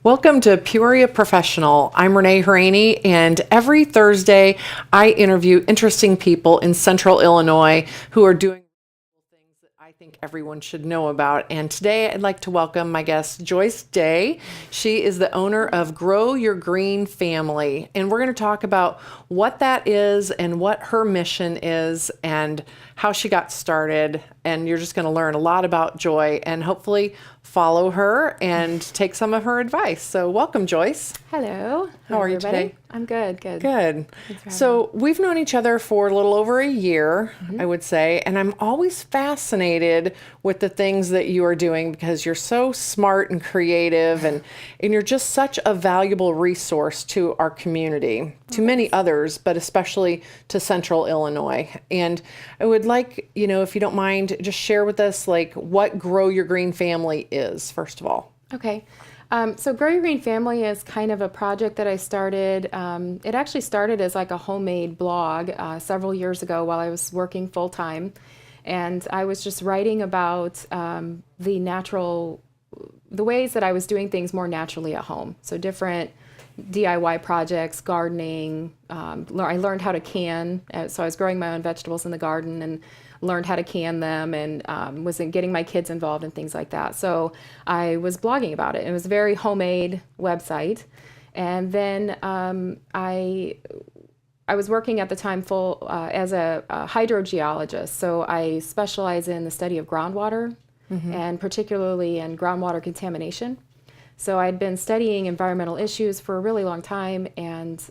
Welcome to Peoria Professional. I'm Renee Haraney, and every Thursday I interview interesting people in Central Illinois who are doing things that I think everyone should know about. And today I'd like to welcome my guest, Joyce Day. She is the owner of Grow Your Green Family, and we're going to talk about what that is and what her mission is and how she got started. And you're just going to learn a lot about Joy and hopefully follow her and take some of her advice. So welcome, Joyce. Hello. How are you everybody? today? I'm good. Good. So we've known each other for a little over a year, I would say, and I'm always fascinated with the things that you are doing because you're so smart and creative, and you're just such a valuable resource to our community, to many others, but especially to Central Illinois. And I would like, if you don't mind, just share with us like what Grow Your Green Family is, first of all. Okay. So Grow Your Green Family is kind of a project that I started. It actually started as like a homemade blog several years ago while I was working full time. And I was just writing about the ways that I was doing things more naturally at home. So different DIY projects, gardening. I learned how to can. So I was growing my own vegetables in the garden and learned how to can them, and was getting my kids involved in things like that. So I was blogging about it. It was a very homemade website. And then I was working at the time as a hydrogeologist. So I specialize in the study of groundwater, and particularly in groundwater contamination. So I'd been studying environmental issues for a really long time and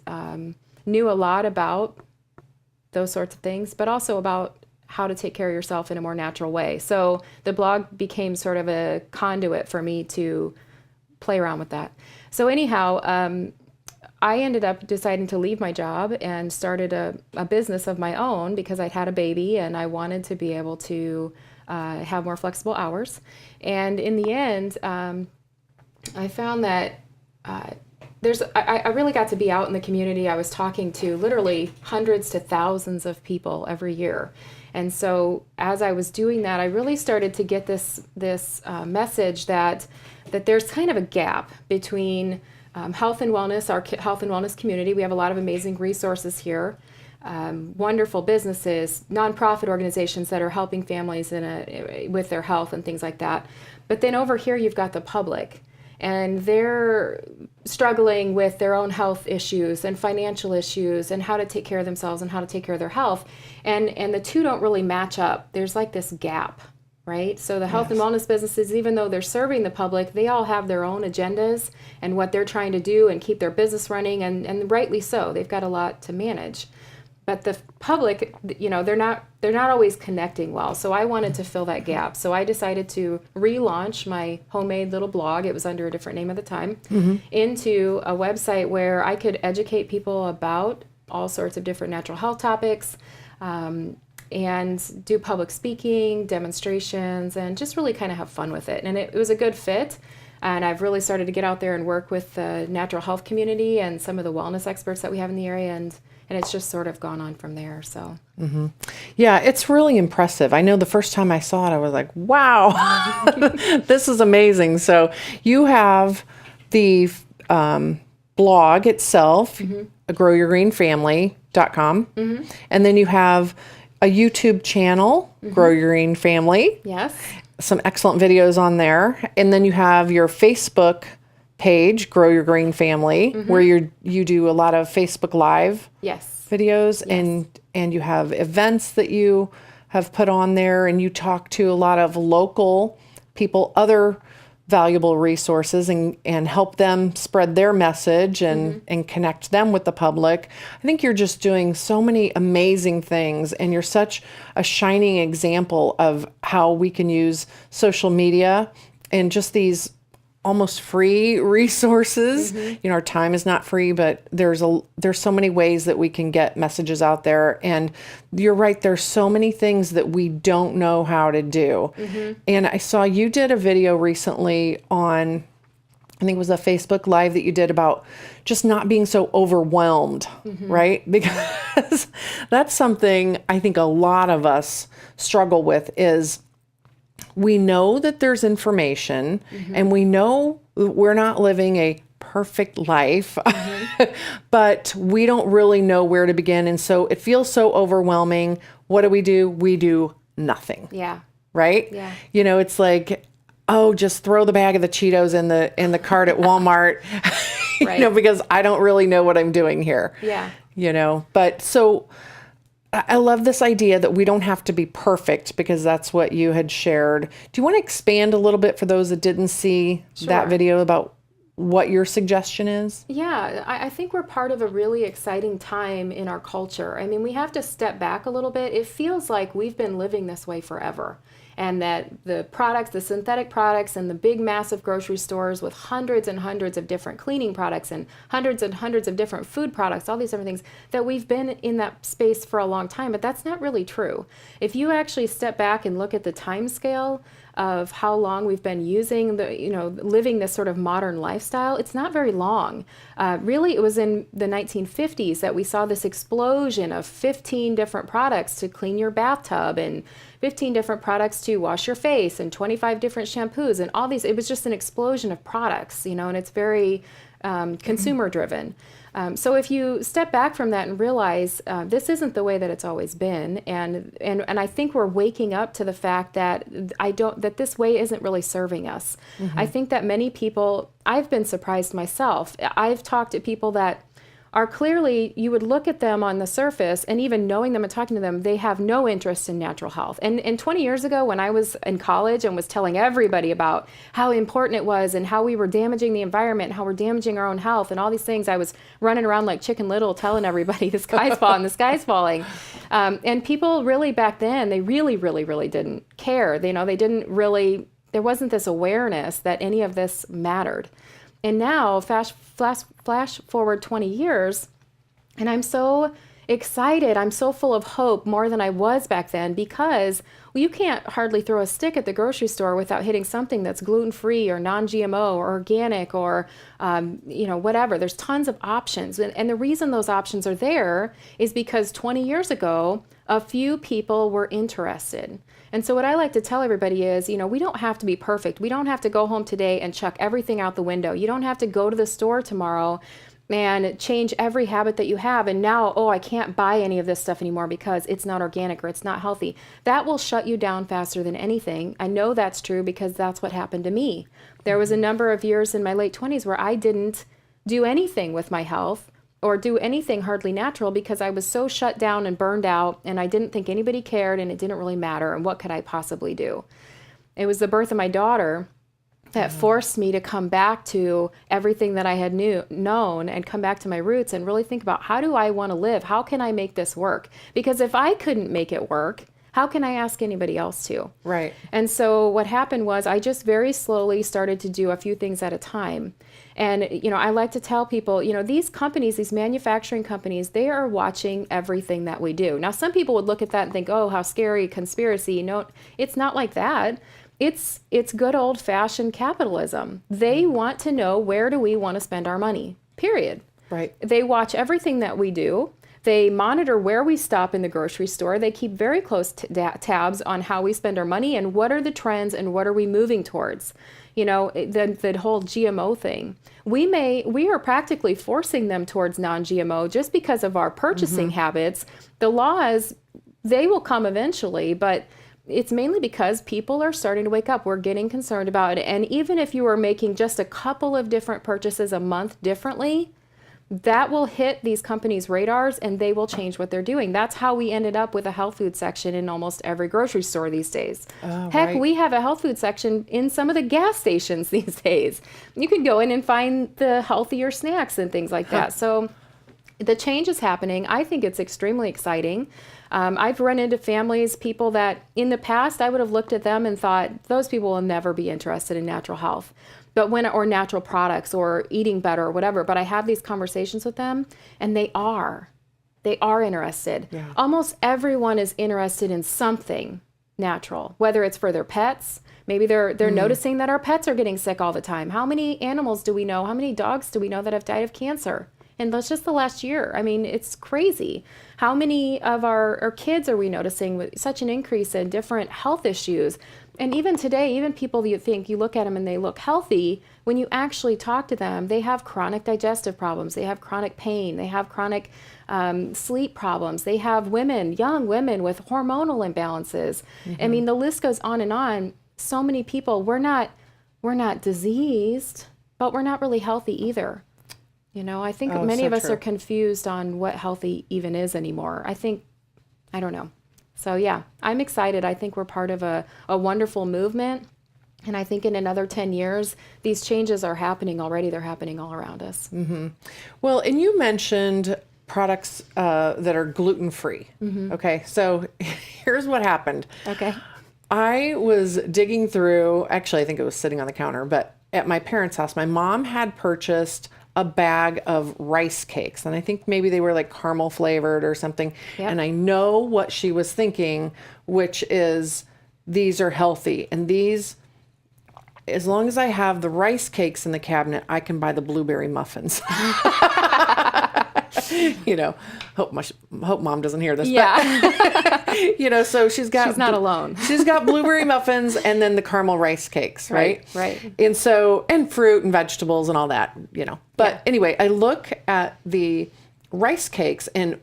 knew a lot about those sorts of things, but also about how to take care of yourself in a more natural way. So the blog became sort of a conduit for me to play around with that. So anyhow, I ended up deciding to leave my job and started a business of my own because I'd had a baby and I wanted to be able to have more flexible hours. And in the end, I found that I really got to be out in the community. I was talking to literally hundreds to thousands of people every year. And so as I was doing that, I really started to get this message that there's kind of a gap between health and wellness, our health and wellness community. We have a lot of amazing resources here, wonderful businesses, nonprofit organizations that are helping families with their health and things like that. But then over here, you've got the public. And they're struggling with their own health issues and financial issues and how to take care of themselves and how to take care of their health. And the two don't really match up. There's like this gap, right? So the health and wellness businesses, even though they're serving the public, they all have their own agendas and what they're trying to do and keep their business running, and rightly so. They've got a lot to manage. But the public, they're not always connecting well. So I wanted to fill that gap. So I decided to relaunch my homemade little blog. It was under a different name at the time, into a website where I could educate people about all sorts of different natural health topics, and do public speaking, demonstrations, and just really kind of have fun with it. And it was a good fit. And I've really started to get out there and work with the natural health community and some of the wellness experts that we have in the area, and it's just sort of gone on from there. So, Yeah, it's really impressive. I know the first time I saw it, I was like, wow, this is amazing. So you have the blog itself, growyourgreenfamily.com, and then you have a YouTube channel, Grow Your Green Family. Yes. Some excellent videos on there. And then you have your Facebook page, Grow Your Green Family, where you do a lot of Facebook Live videos, and you have events that you have put on there, and you talk to a lot of local people, other valuable resources, and help them spread their message and connect them with the public. I think you're just doing so many amazing things, and you're such a shining example of how we can use social media and just these almost free resources. Our time is not free, but there's so many ways that we can get messages out there. And you're right, there's so many things that we don't know how to do. And I saw you did a video recently on, I think it was a Facebook Live that you did about just not being so overwhelmed, right? Because that's something I think a lot of us struggle with is we know that there's information and we know we're not living a perfect life, but we don't really know where to begin. And so it feels so overwhelming. What do? We do nothing. Yeah. Right? Yeah. You know, it's like, oh, just throw the bag of the Cheetos in the cart at Walmart, Right. you know, because I don't really know what I'm doing here. Yeah. You know, but so I love this idea that we don't have to be perfect, because that's what you had shared. Do you want to expand a little bit for those that didn't see that video about what your suggestion is? Yeah, I think we're part of a really exciting time in our culture. I mean, we have to step back a little bit. It feels like we've been living this way forever. And that the products, the synthetic products, and the big massive grocery stores with hundreds and hundreds of different cleaning products and hundreds of different food products, all these different things, that we've been in that space for a long time. But that's not really true. If you actually step back and look at the time scale of how long we've been using living this sort of modern lifestyle, it's not very long. Really, it was in the 1950s that we saw this explosion of 15 different products to clean your bathtub, and 15 different products to wash your face, and 25 different shampoos, and all these. It was just an explosion of products, and it's very consumer driven. So if you step back from that and realize this isn't the way that it's always been, and I think we're waking up to the fact that that this way isn't really serving us. I think that many people, I've been surprised myself. I've talked to people that are clearly, you would look at them on the surface, and even knowing them and talking to them, they have no interest in natural health. And 20 years ago, when I was in college and was telling everybody about how important it was and how we were damaging the environment and how we're damaging our own health and all these things, I was running around like Chicken Little telling everybody the sky's falling, the sky's falling. And people really back then, they really, really, really didn't care. They didn't really, there wasn't this awareness that any of this mattered. And now, flash forward 20 years, and I'm so excited. I'm so full of hope, more than I was back then, because you can't hardly throw a stick at the grocery store without hitting something that's gluten-free or non-GMO or organic or, whatever. There's tons of options. And the reason those options are there is because 20 years ago, a few people were interested. And so what I like to tell everybody is, we don't have to be perfect. We don't have to go home today and chuck everything out the window. You don't have to go to the store tomorrow and change every habit that you have. And now, I can't buy any of this stuff anymore because it's not organic or it's not healthy. That will shut you down faster than anything. I know that's true because that's what happened to me. There was a number of years in my late 20s where I didn't do anything with my health or do anything hardly natural because I was so shut down and burned out, and I didn't think anybody cared, and it didn't really matter, and what could I possibly do? It was the birth of my daughter that forced me to come back to everything that I had known and come back to my roots and really think about, how do I want to live? How can I make this work? Because if I couldn't make it work, how can I ask anybody else to? Right. And so what happened was I just very slowly started to do a few things at a time. And, I like to tell people, these companies, these manufacturing companies, they are watching everything that we do. Now, some people would look at that and think, oh, how scary, conspiracy. No, it's not like that. It's good old-fashioned capitalism. They want to know, where do we want to spend our money, period. Right. They watch everything that we do. They monitor where we stop in the grocery store. They keep very close tabs on how we spend our money and what are the trends and what are we moving towards. The whole GMO thing. We are practically forcing them towards non-GMO just because of our purchasing habits. The laws, they will come eventually, but it's mainly because people are starting to wake up. We're getting concerned about it. And even if you are making just a couple of different purchases a month differently, that will hit these companies' radars and they will change what they're doing. That's how we ended up with a health food section in almost every grocery store these days. Oh, Heck, right. we have a health food section in some of the gas stations these days. You can go in and find the healthier snacks and things like that. So the change is happening. I think it's extremely exciting. I've run into families, people that in the past I would have looked at them and thought, those people will never be interested in natural health. Or natural products or eating better or whatever. But I have these conversations with them and they are interested. Yeah. Almost everyone is interested in something natural, whether it's for their pets. Maybe they're noticing that our pets are getting sick all the time. How many animals do we know? How many dogs do we know that have died of cancer? And that's just the last year. I mean, it's crazy. How many of our kids are we noticing with such an increase in different health issues? And even today, even people that you think, you look at them and they look healthy, when you actually talk to them, they have chronic digestive problems, they have chronic pain, they have chronic sleep problems, they have young women with hormonal imbalances. I mean, the list goes on and on. So many people, we're not diseased, but we're not really healthy either. You know, I think many of us are confused on what healthy even is anymore. I don't know. So yeah, I'm excited. I think we're part of a wonderful movement. And I think in another 10 years, these changes are happening already. They're happening all around us. Mm-hmm. Well, and you mentioned products that are gluten-free. Mm-hmm. Okay, so here's what happened. Okay. I was digging through, actually, I think it was sitting on the counter, but at my parents' house, my mom had purchased a bag of rice cakes. And I think maybe they were like caramel flavored or something. Yep. And I know what she was thinking, which is these are healthy. And these, as long as I have the rice cakes in the cabinet, I can buy the blueberry muffins. You know, hope mom doesn't hear this. Yeah. But, you know, so she's not alone. She's got blueberry muffins and then the caramel rice cakes, right? Right. And so, and fruit and vegetables and all that, you know. But anyway, I look at the rice cakes and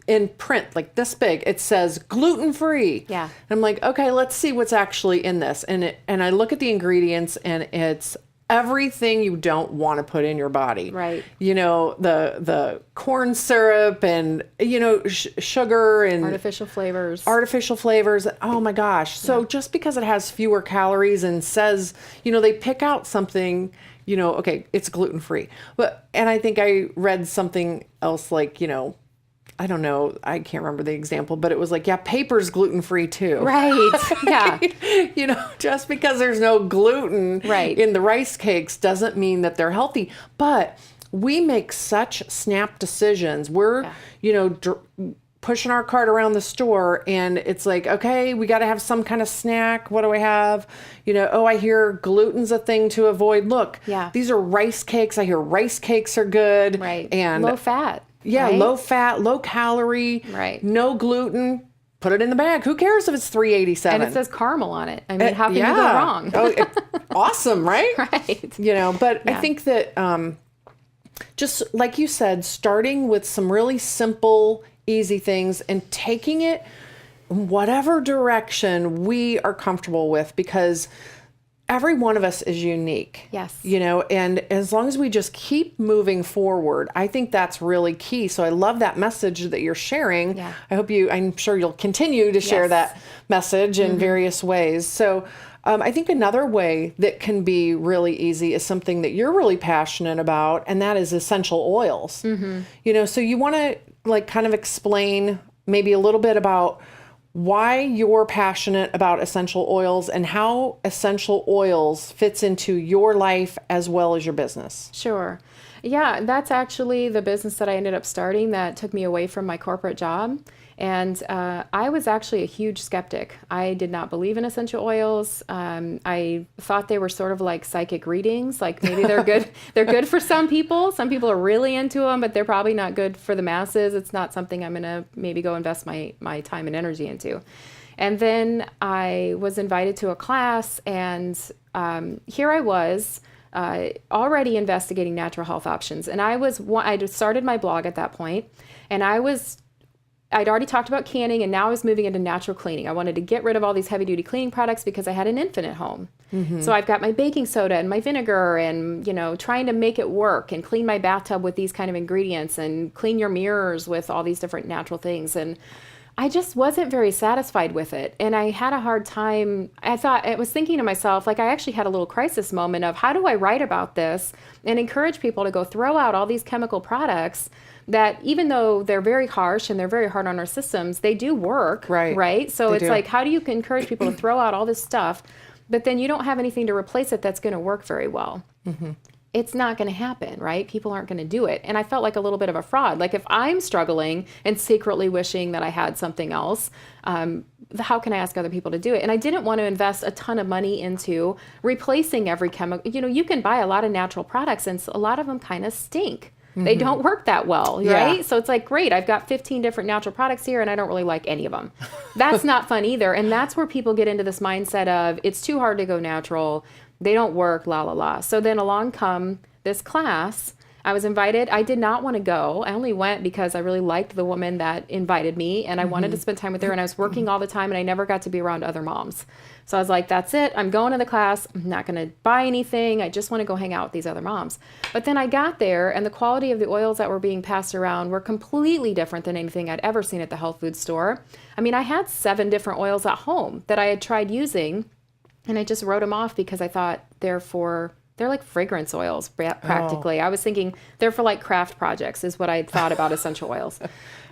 in print, like this big, it says gluten-free. Yeah. And I'm like, okay, let's see what's actually in this. And I look at the ingredients and it's everything you don't want to put in your body. Right. You know, the corn syrup and, you know, sugar and artificial flavors. Oh my gosh. So just because it has fewer calories and says, you know, they pick out something, you know, okay, it's gluten-free. And I think I read something else like, you know, I don't know, I can't remember the example, but it was like, yeah, paper's gluten-free too. Right. Yeah. You know, just because there's no gluten right. in the rice cakes doesn't mean that they're healthy. But we make such snap decisions. We're, you know, pushing our cart around the store and it's like, okay, we got to have some kind of snack. What do I have? You know, oh, I hear gluten's a thing to avoid. Look, these are rice cakes. I hear rice cakes are good. Right. And low fat. Yeah, right? Low fat, low calorie, no gluten. Put it in the bag. Who cares if it's $3.87? And it says caramel on it. I mean, how can you go wrong? Awesome, right? Right. You know, but I think that just like you said, starting with some really simple, easy things and taking it in whatever direction we are comfortable with, because every one of us is unique. Yes. You know, and as long as we just keep moving forward, I think that's really key. So I love that message that you're sharing. Yeah. I'm sure you'll continue to share that message in various ways. So I think another way that can be really easy is something that you're really passionate about, and that is essential oils. Mm-hmm. You know, so you want to like kind of explain maybe a little bit about why you're passionate about essential oils and how essential oils fits into your life as well as your business. Sure. Yeah, that's actually the business that I ended up starting that took me away from my corporate job. And I was actually a huge skeptic. I did not believe in essential oils. I thought they were sort of like psychic readings. Like maybe they're good. They're good for some people. Some people are really into them, but they're probably not good for the masses. It's not something I'm going to maybe go invest my time and energy into. And then I was invited to a class, and here I was already investigating natural health options. And I started my blog at that point, and I'd already talked about canning, and now I was moving into natural cleaning. I wanted to get rid of all these heavy-duty cleaning products because I had an infant at home. Mm-hmm. So I've got my baking soda and my vinegar and, you know, trying to make it work and clean my bathtub with these kind of ingredients and clean your mirrors with all these different natural things. And I just wasn't very satisfied with it. And I had a hard time. I was thinking to myself, like, I actually had a little crisis moment of how do I write about this and encourage people to go throw out all these chemical products that, even though they're very harsh and they're very hard on our systems, they do work, right? So it's like, how do you encourage people to throw out all this stuff, but then you don't have anything to replace it that's going to work very well? Mm-hmm. It's not going to happen, right? People aren't going to do it. And I felt like a little bit of a fraud. Like if I'm struggling and secretly wishing that I had something else, how can I ask other people to do it? And I didn't want to invest a ton of money into replacing every chemical. You know, you can buy a lot of natural products and a lot of them kind of stink. They don't work that well, right? So it's like, great, I've got 15 different natural products here and I don't really like any of them. That's not fun either. And that's where people get into this mindset of it's too hard to go natural. They don't work, la, la, la. So then along come this class. I was invited. I did not want to go. I only went because I really liked the woman that invited me and I wanted to spend time with her, and I was working all the time and I never got to be around other moms. So I was like, that's it. I'm going to the class. I'm not going to buy anything. I just want to go hang out with these other moms. But then I got there and the quality of the oils that were being passed around were completely different than anything I'd ever seen at the health food store. I mean, I had 7 different oils at home that I had tried using, and I just wrote them off because I thought they're like fragrance oils practically. I was thinking they're for like craft projects is what I thought about essential oils.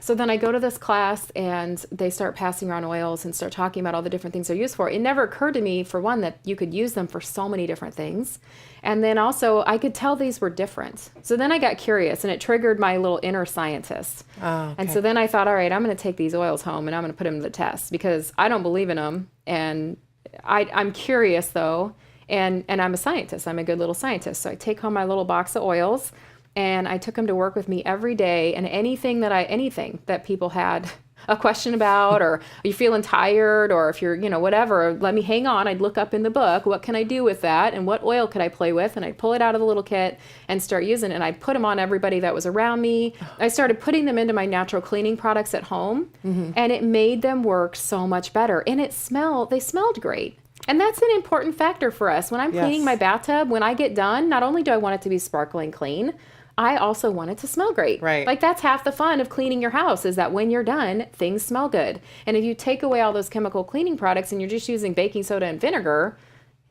So then I go to this class and they start passing around oils and start talking about all the different things they're used for. It never occurred to me, for one, that you could use them for so many different things. And then also I could tell these were different. So then I got curious and it triggered my little inner scientist. Oh, okay. And so then I thought, all right, I'm going to take these oils home and I'm going to put them to the test because I don't believe in them. And I'm curious though. And I'm a scientist. I'm a good little scientist. So I take home my little box of oils and I took them to work with me every day. And anything that people had a question about, or are you feeling tired, or if you're, whatever, let me hang on. I'd look up in the book, what can I do with that? And what oil could I play with? And I'd pull it out of the little kit and start using it. And I'd put them on everybody that was around me. I started putting them into my natural cleaning products at home, and it made them work so much better. And they smelled great. And that's an important factor for us. When I'm cleaning my bathtub, when I get done, not only do I want it to be sparkling clean, I also want it to smell great. Right. Like that's half the fun of cleaning your house, is that when you're done, things smell good. And if you take away all those chemical cleaning products and you're just using baking soda and vinegar,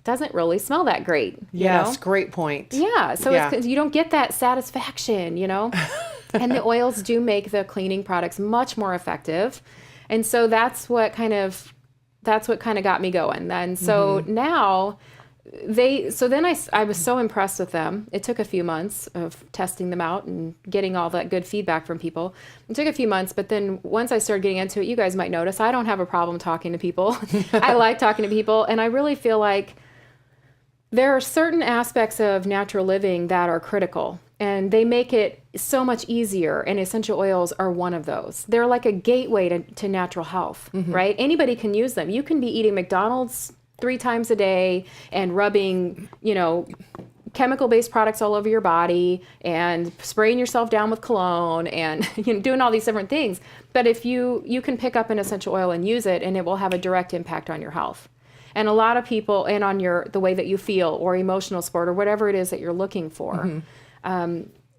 it doesn't really smell that great. Yes, great point. Yeah, so it's, you don't get that satisfaction, And the oils do make the cleaning products much more effective. And so that's what kind of got me going. And so now I was so impressed with them. It took a few months of testing them out and getting all that good feedback from people. It took a few months, but then once I started getting into it, you guys might notice I don't have a problem talking to people. I like talking to people, and I really feel like there are certain aspects of natural living that are critical. And they make it so much easier, and essential oils are one of those. They're like a gateway to natural health, right? Anybody can use them. You can be eating McDonald's 3 times a day and rubbing, chemical-based products all over your body and spraying yourself down with cologne and doing all these different things. But if you can pick up an essential oil and use it, and it will have a direct impact on your health. And a lot of people, and on the way that you feel or emotional support or whatever it is that you're looking for.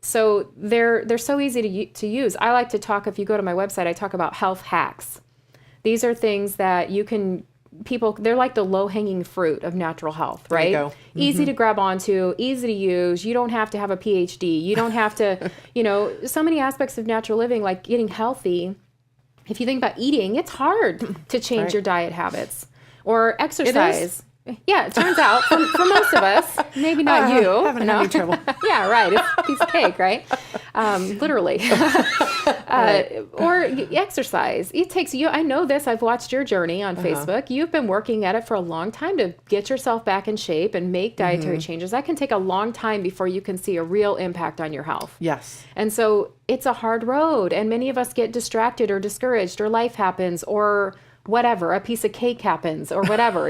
So they're so easy to use. I like to talk, if you go to my website, I talk about health hacks. These are things that they're like the low-hanging fruit of natural health, right? There you go. Easy to grab onto, easy to use. You don't have to have a PhD. You don't have to, so many aspects of natural living, like getting healthy. If you think about eating, it's hard to change your diet habits or exercise. Yeah, it turns out for most of us, maybe not you. Having any trouble. Yeah, right. It's a piece of cake, right? Literally. Or exercise. It takes you. I know this. I've watched your journey on Facebook. You've been working at it for a long time to get yourself back in shape and make dietary changes. That can take a long time before you can see a real impact on your health. Yes. And so it's a hard road, and many of us get distracted or discouraged, or life happens, or whatever, a piece of cake happens, or whatever,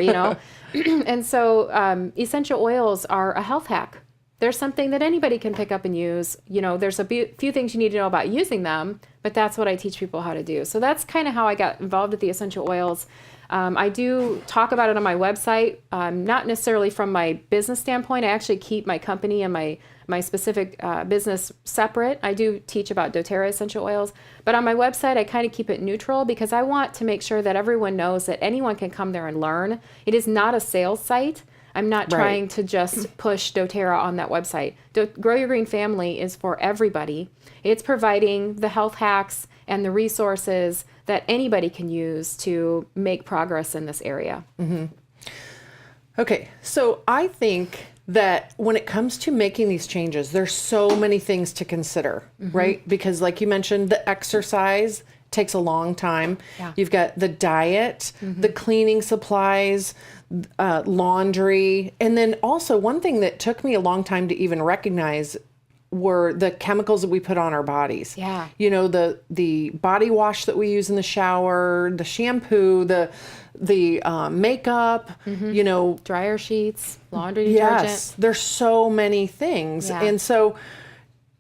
And so essential oils are a health hack. They're something that anybody can pick up and use. There's a few things you need to know about using them, but that's what I teach people how to do. So that's kind of how I got involved with the essential oils. I do talk about it on my website, not necessarily from my business standpoint. I actually keep my company and my specific business separate. I do teach about doTERRA essential oils, but on my website, I kind of keep it neutral because I want to make sure that everyone knows that anyone can come there and learn. It is not a sales site. I'm not trying to just push doTERRA on that website. Grow Your Green Family is for everybody. It's providing the health hacks and the resources that anybody can use to make progress in this area. Okay, so I think that when it comes to making these changes, there's so many things to consider, right? Because like you mentioned, the exercise takes a long time. Yeah. You've got the diet, the cleaning supplies, laundry. And then also one thing that took me a long time to even recognize were the chemicals that we put on our bodies. Yeah. You know, the body wash that we use in the shower, the shampoo, the makeup, you know, dryer sheets, laundry detergent. Yes, there's so many things. Yeah. And so,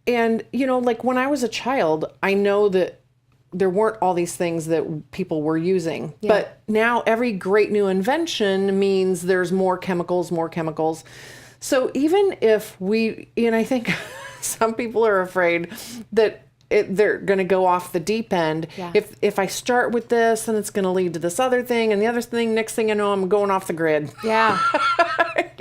and you know, like when I was a child, I know that there weren't all these things that people were using. Yeah. But now every great new invention means there's more chemicals, more chemicals. So even if and I think some people are afraid that they're going to go off the deep end. Yeah. If I start with this, then it's going to lead to this other thing, and the other thing, next thing I know, I'm going off the grid. Yeah.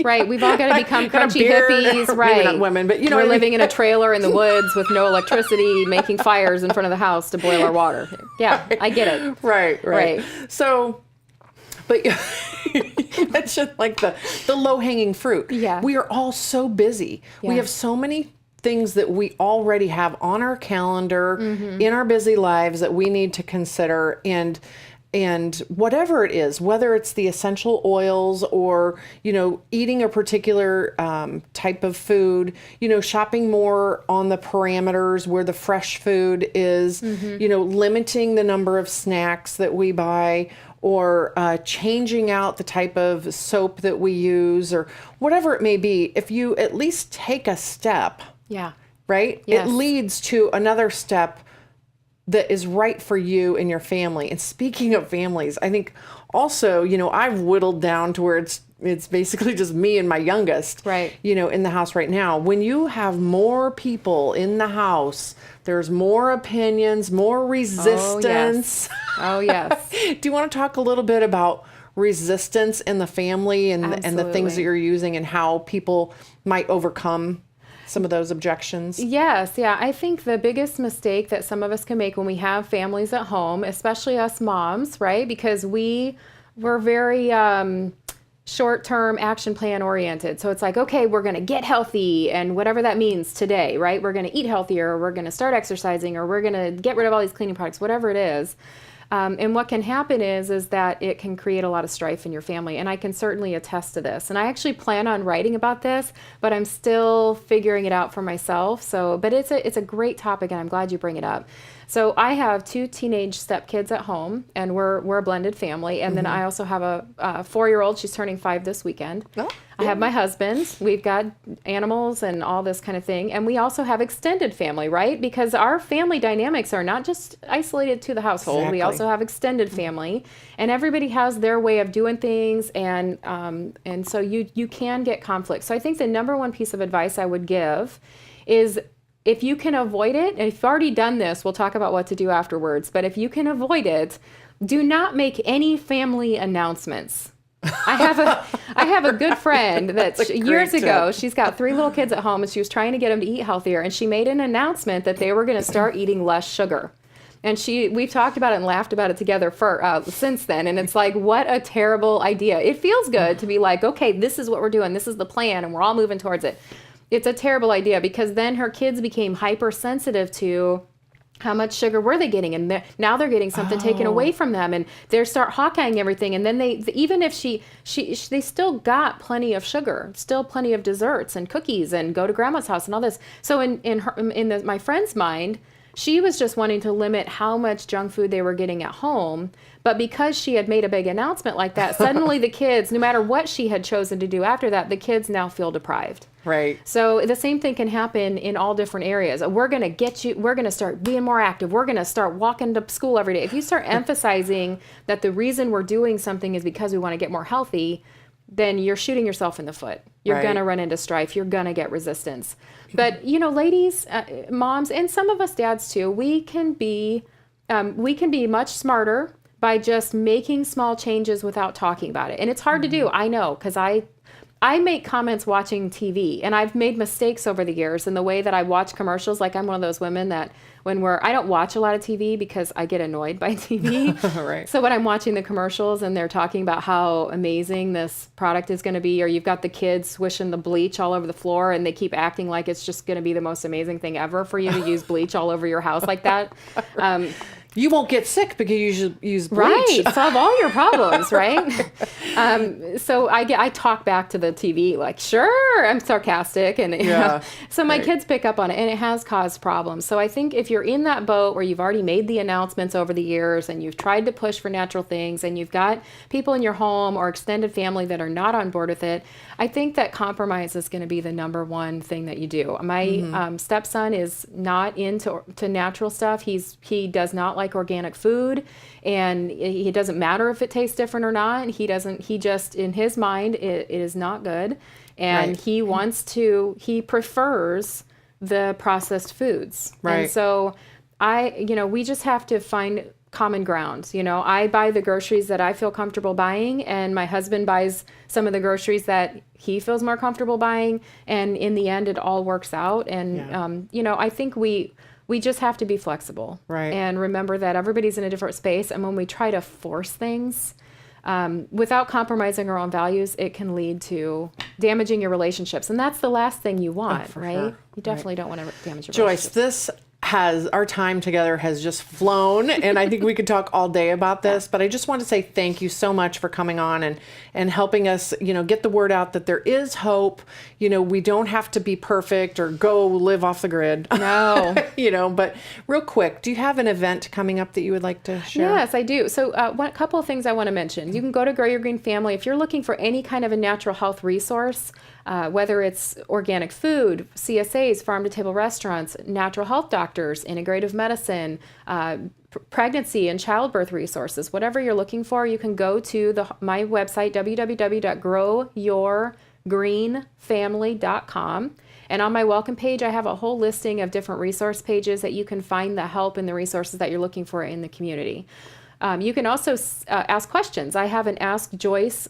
Right. We've all got to become Got a crunchy beard. hippies. Maybe Right. not women, but you know we're what I mean? living in a trailer in the woods with no electricity, making fires in front of the house to boil our water. Yeah, I get it. Right. So, but you mentioned like the low-hanging fruit. Yeah. We are all so busy. Yeah. We have so many things that we already have on our calendar in our busy lives that we need to consider, and whatever it is, whether it's the essential oils or, you know, eating a particular type of food, you know, shopping more on the parameters where the fresh food is, you know, limiting the number of snacks that we buy, or changing out the type of soap that we use, or whatever it may be. If you at least take a step, Yeah. right? Yes. It leads to another step that is right for you and your family. And speaking of families, I think also, you know, I've whittled down to where it's basically just me and my youngest, Right. you know, in the house right now. When you have more people in the house, there's more opinions, more resistance. Oh, yes. Do you want to talk a little bit about resistance in the family and the things Absolutely. that you're using and how people might overcome some of those objections? Yes, yeah. I think the biggest mistake that some of us can make when we have families at home, especially us moms, right? Because we're very short-term action plan oriented. So it's like, okay, we're going to get healthy and whatever that means today, right? We're going to eat healthier, or we're going to start exercising, or we're going to get rid of all these cleaning products, whatever it is. And what can happen is that it can create a lot of strife in your family. And I can certainly attest to this. And I actually plan on writing about this, but I'm still figuring it out for myself. So, but it's a great topic, and I'm glad you bring it up. So I have 2 teenage stepkids at home, and we're a blended family. And then I also have a 4-year-old. She's turning 5 this weekend. Oh, I have my husband. We've got animals and all this kind of thing. And we also have extended family, right? Because our family dynamics are not just isolated to the household. Exactly. We also have extended family, and everybody has their way of doing things. And so you can get conflict. So I think the number one piece of advice I would give is, if you can avoid it, and if you've already done this, we'll talk about what to do afterwards, but if you can avoid it, do not make any family announcements. I have a good friend that years ago, she's got 3 little kids at home, and she was trying to get them to eat healthier, and she made an announcement that they were going to start eating less sugar. And we've talked about it and laughed about it together since then. And it's like, what a terrible idea. It feels good to be like, okay, this is what we're doing. This is the plan, and we're all moving towards it. It's a terrible idea, because then her kids became hypersensitive to how much sugar were they getting, and now they're getting something taken away from them, and they start Hawkeyeing everything, and then even if they still got plenty of sugar, still plenty of desserts and cookies, and go to grandma's house and all this. So in my friend's mind, she was just wanting to limit how much junk food they were getting at home. But because she had made a big announcement like that, suddenly the kids, no matter what she had chosen to do after that, the kids now feel deprived. Right. So the same thing can happen in all different areas. We're going to start being more active. We're going to start walking to school every day. If you start emphasizing that the reason we're doing something is because we want to get more healthy, then you're shooting yourself in the foot. You're going to run into strife. You're going to get resistance. But, ladies, moms, and some of us dads too, we can be much smarter by just making small changes without talking about it. And it's hard to do, I know, because I make comments watching TV, and I've made mistakes over the years in the way that I watch commercials. Like, I'm one of those women that I don't watch a lot of TV because I get annoyed by TV. Right. So when I'm watching the commercials and they're talking about how amazing this product is going to be, or you've got the kids swishing the bleach all over the floor, and they keep acting like it's just going to be the most amazing thing ever for you to use bleach all over your house like that. You won't get sick because you should use bleach. Right. Solve all your problems, right? So I talk back to the TV like, sure, I'm sarcastic. And so my kids pick up on it, and it has caused problems. So I think if you're in that boat where you've already made the announcements over the years and you've tried to push for natural things and you've got people in your home or extended family that are not on board with it, I think that compromise is going to be the number one thing that you do. My stepson is not into natural stuff. He does not like organic food, and it doesn't matter if it tastes different or not. He just, in his mind, it is not good. And he prefers the processed foods. Right. And so we just have to find common ground. I buy the groceries that I feel comfortable buying, and my husband buys some of the groceries that he feels more comfortable buying. And in the end, it all works out. And, I think we just have to be flexible. Right. And remember that everybody's in a different space. And when we try to force things, without compromising our own values, it can lead to damaging your relationships. And that's the last thing you want, right? Sure. You definitely don't want to damage your relationships. Joyce, our time together has just flown, and I think we could talk all day about this, but I just want to say thank you so much for coming on and helping us, get the word out that there is hope. We don't have to be perfect or go live off the grid. No. But real quick, do you have an event coming up that you would like to share? Yes, I do. So a couple of things I want to mention. You can go to Grow Your Green Family. If you're looking for any kind of a natural health resource, whether it's organic food, CSAs, farm-to-table restaurants, natural health doctors, integrative medicine, pregnancy and childbirth resources, whatever you're looking for, you can go to my website, www.growyourgreenfamily.com. And on my welcome page, I have a whole listing of different resource pages that you can find the help and the resources that you're looking for in the community. You can also ask questions. I have an Ask Joyce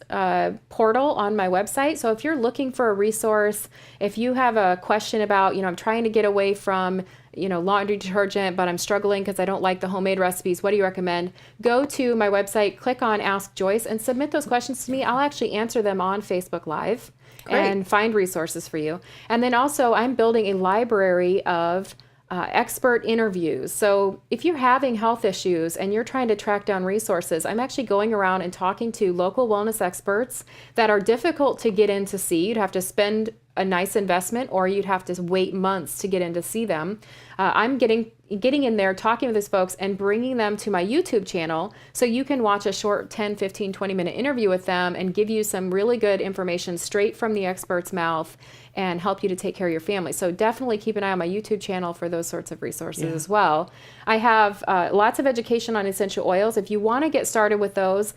portal on my website. So if you're looking for a resource, if you have a question about, I'm trying to get away from, laundry detergent, but I'm struggling because I don't like the homemade recipes, what do you recommend? Go to my website, click on Ask Joyce, and submit those questions to me. I'll actually answer them on Facebook Live. Great. And find resources for you. And then also, I'm building a library of expert interviews. So if you're having health issues and you're trying to track down resources, I'm actually going around and talking to local wellness experts that are difficult to get in to see. You'd have to spend a nice investment, or you'd have to wait months to get in to see them. I'm getting in there, talking with these folks and bringing them to my YouTube channel so you can watch a short 10, 15, 20-minute interview with them and give you some really good information straight from the expert's mouth and help you to take care of your family. So definitely keep an eye on my YouTube channel for those sorts of resources as well. I have lots of education on essential oils. If you want to get started with those,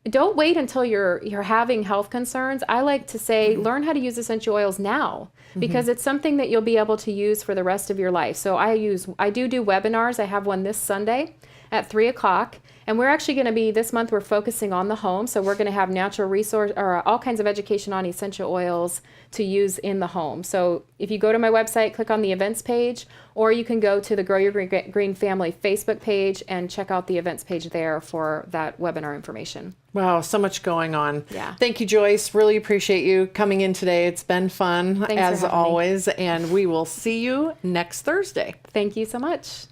don't wait until you're having health concerns. I like to say, learn how to use essential oils now, because it's something that you'll be able to use for the rest of your life. So I do webinars. I have one this Sunday at 3:00. And we're actually going to be, this month, we're focusing on the home. So we're going to have natural resource or all kinds of education on essential oils to use in the home. So if you go to my website, click on the events page, or you can go to the Grow Your Green Family Facebook page and check out the events page there for that webinar information. Wow, so much going on. Yeah. Thank you, Joyce. Really appreciate you coming in today. It's been fun, as always, and we will see you next Thursday. Thank you so much.